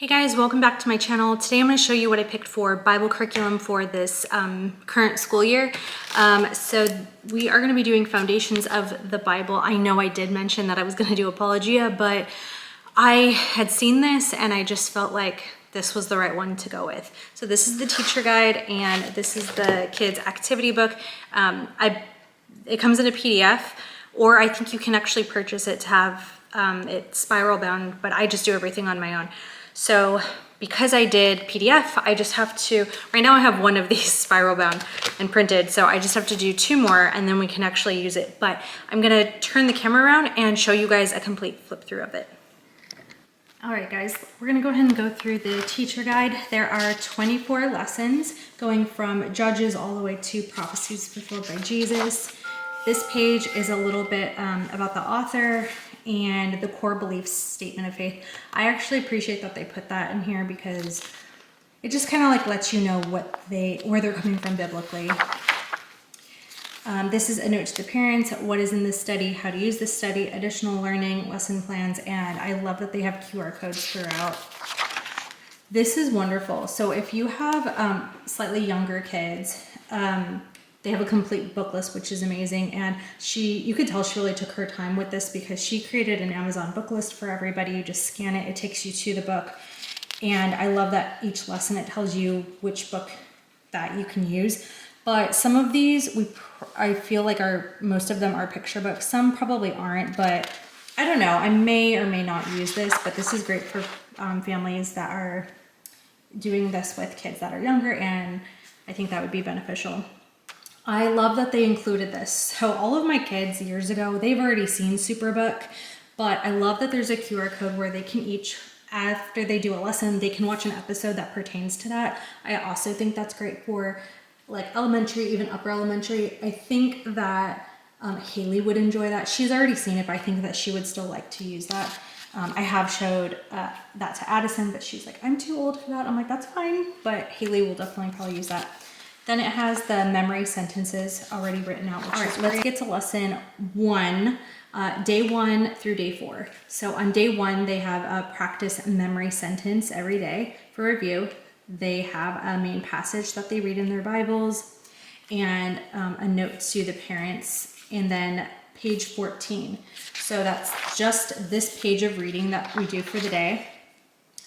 Hey guys, welcome back to my channel. Today I'm going to show you what I picked for Bible curriculum for this current school year. So we are going to be doing foundations of the Bible. I know I did mention that I was going to do Apologia, but I had seen this and I just felt like this was the right one to go with. So this is the teacher guide and this is the kids activity book. It comes in a PDF, or I think you can actually purchase it to have it spiral bound, but I just do everything on my own. So because I did PDF, I just have to, right now I have one of these spiral bound and printed, so I just have to do two more and then we can actually use it. But I'm gonna turn the camera around and show you guys a complete flip through of it. All right guys, we're gonna go ahead and go through the teacher guide. There are 24 lessons going from Judges all the way to Prophecies Fulfilled by Jesus. This page is a little bit about the author and the core beliefs statement of faith. I actually appreciate that they put that in here because it just kind of like lets you know where they're coming from biblically. This is a note to the parents, what is in this study, how to use this study, additional learning, lesson plans, and I love that they have QR codes throughout. This is wonderful. So if you have slightly younger kids, they have a complete book list, which is amazing. And you could tell she really took her time with this because she created an Amazon book list for everybody. You just scan it, it takes you to the book. And I love that each lesson, it tells you which book that you can use. But some of these, I feel like most of them are picture books. Some probably aren't, but I don't know. I may or may not use this, but this is great for families that are doing this with kids that are younger, and I think that would be beneficial. I love that they included this. So all of my kids years ago, they've already seen Superbook, but I love that there's a QR code where they can each, after they do a lesson, they can watch an episode that pertains to that. I also think that's great for like elementary, even upper elementary. I think that Haley would enjoy that. She's already seen it, but I think that she would still like to use that. I have showed that to Addison, but she's like, I'm too old for that. I'm like, that's fine, but Haley will definitely probably use that. Then it has the memory sentences already written out. All right, let's get to lesson 1, day 1 through day 4. So on day 1, they have a practice memory sentence every day for review. They have a main passage that they read in their Bibles and a note to the parents, and then page 14. So that's just this page of reading that we do for the day.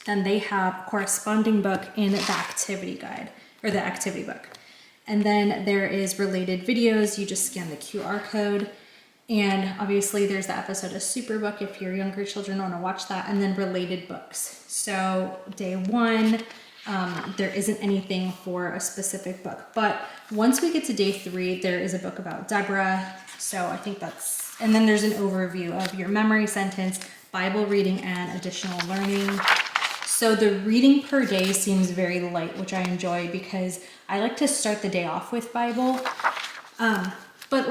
Then they have corresponding book in the activity guide, or the activity book. And then there is related videos. You just scan the QR code. And obviously there's the episode of Superbook if your younger children want to watch that, and then related books. So day 1, there isn't anything for a specific book. But once we get to day 3, there is a book about Deborah. So I think and then there's an overview of your memory sentence, Bible reading, and additional learning. So the reading per day seems very light, which I enjoy because I like to start the day off with Bible. But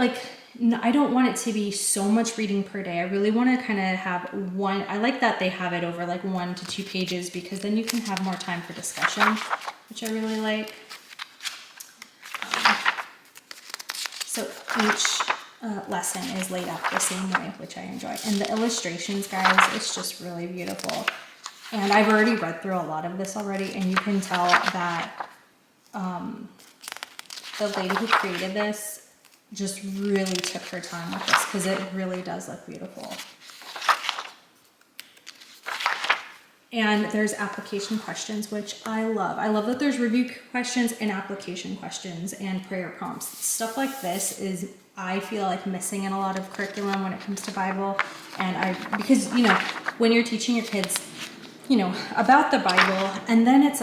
I don't want it to be so much reading per day. I really want to kind of have one. I like that they have it over like 1 to 2 pages because then you can have more time for discussion, which I really like. So each lesson is laid out the same way, which I enjoy. And the illustrations, guys, it's just really beautiful. And I've already read through a lot of this already, and you can tell that the lady who created this just really took her time with this because it really does look beautiful. And there's application questions, which I love. I love that there's review questions and application questions and prayer prompts. Stuff like this is, I feel like, missing in a lot of curriculum when it comes to Bible. And because, when you're teaching your kids, about the Bible, and then it's,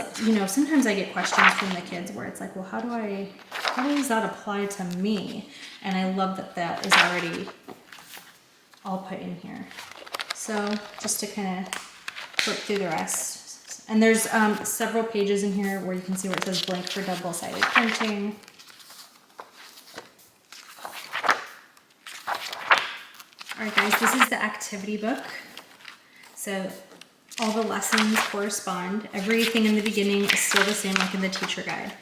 sometimes I get questions from the kids where it's like, well, how does that apply to me? And I love that that is already all put in here. So just to kind of flip through the rest. And there's several pages in here where you can see where it says blank for double-sided printing. All right, guys, this is the activity book. So all the lessons correspond. Everything in the beginning is still the same like in the teacher guide.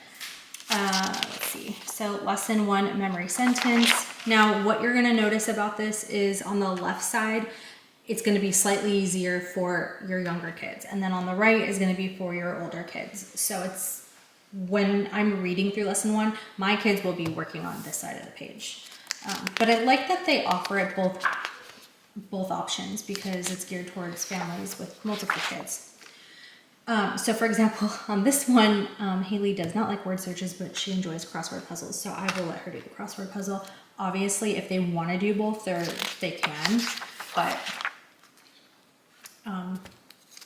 Let's see. So lesson 1, memory sentence. Now what you're going to notice about this is on the left side, it's going to be slightly easier for your younger kids. And then on the right is going to be for your older kids. So it's when I'm reading through lesson 1, my kids will be working on this side of the page. But I like that they offer it both options because it's geared towards families with multiple kids. So for example, on this one, Haley does not like word searches, but she enjoys crossword puzzles. So I will let her do the crossword puzzle. Obviously, if they want to do both, they can, but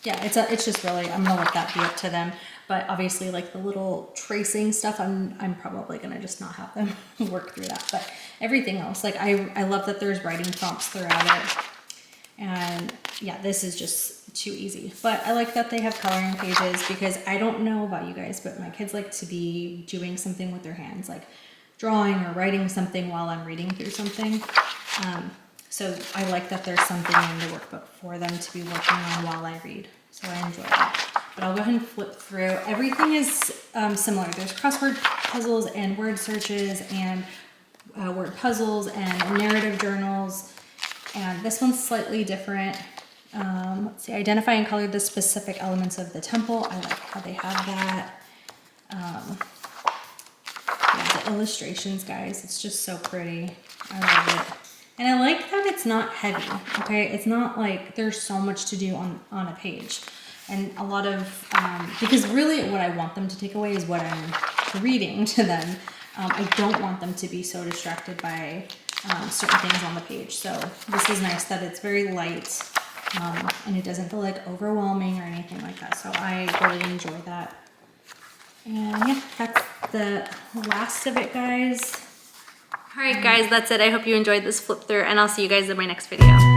yeah, it's just really, I'm gonna let that be up to them. But obviously, like the little tracing stuff, I'm probably gonna just not have them work through that. But everything else, like I love that there's writing prompts throughout it. And yeah, this is just too easy. But I like that they have coloring pages because I don't know about you guys, but my kids like to be doing something with their hands, like drawing or writing something while I'm reading through something. So I like that there's something in the workbook for them to be working on while I read. So I enjoy that. But I'll go ahead and flip through. Everything is similar. There's crossword puzzles and word searches and word puzzles and narrative journals. And this one's slightly different. Let's see, identify and color the specific elements of the temple. I like how they have that. Yeah, the illustrations, guys, it's just so pretty. I love it. And I like that it's not heavy, okay? It's not like there's so much to do on a page. And a lot of, because really what I want them to take away is what I'm reading to them. I don't want them to be so distracted by certain things on the page. So this is nice that it's very light and it doesn't feel like overwhelming or anything like that. So I really enjoy that. And yeah, that's the last of it, guys. All right, guys, that's it. I hope you enjoyed this flip through, and I'll see you guys in my next video.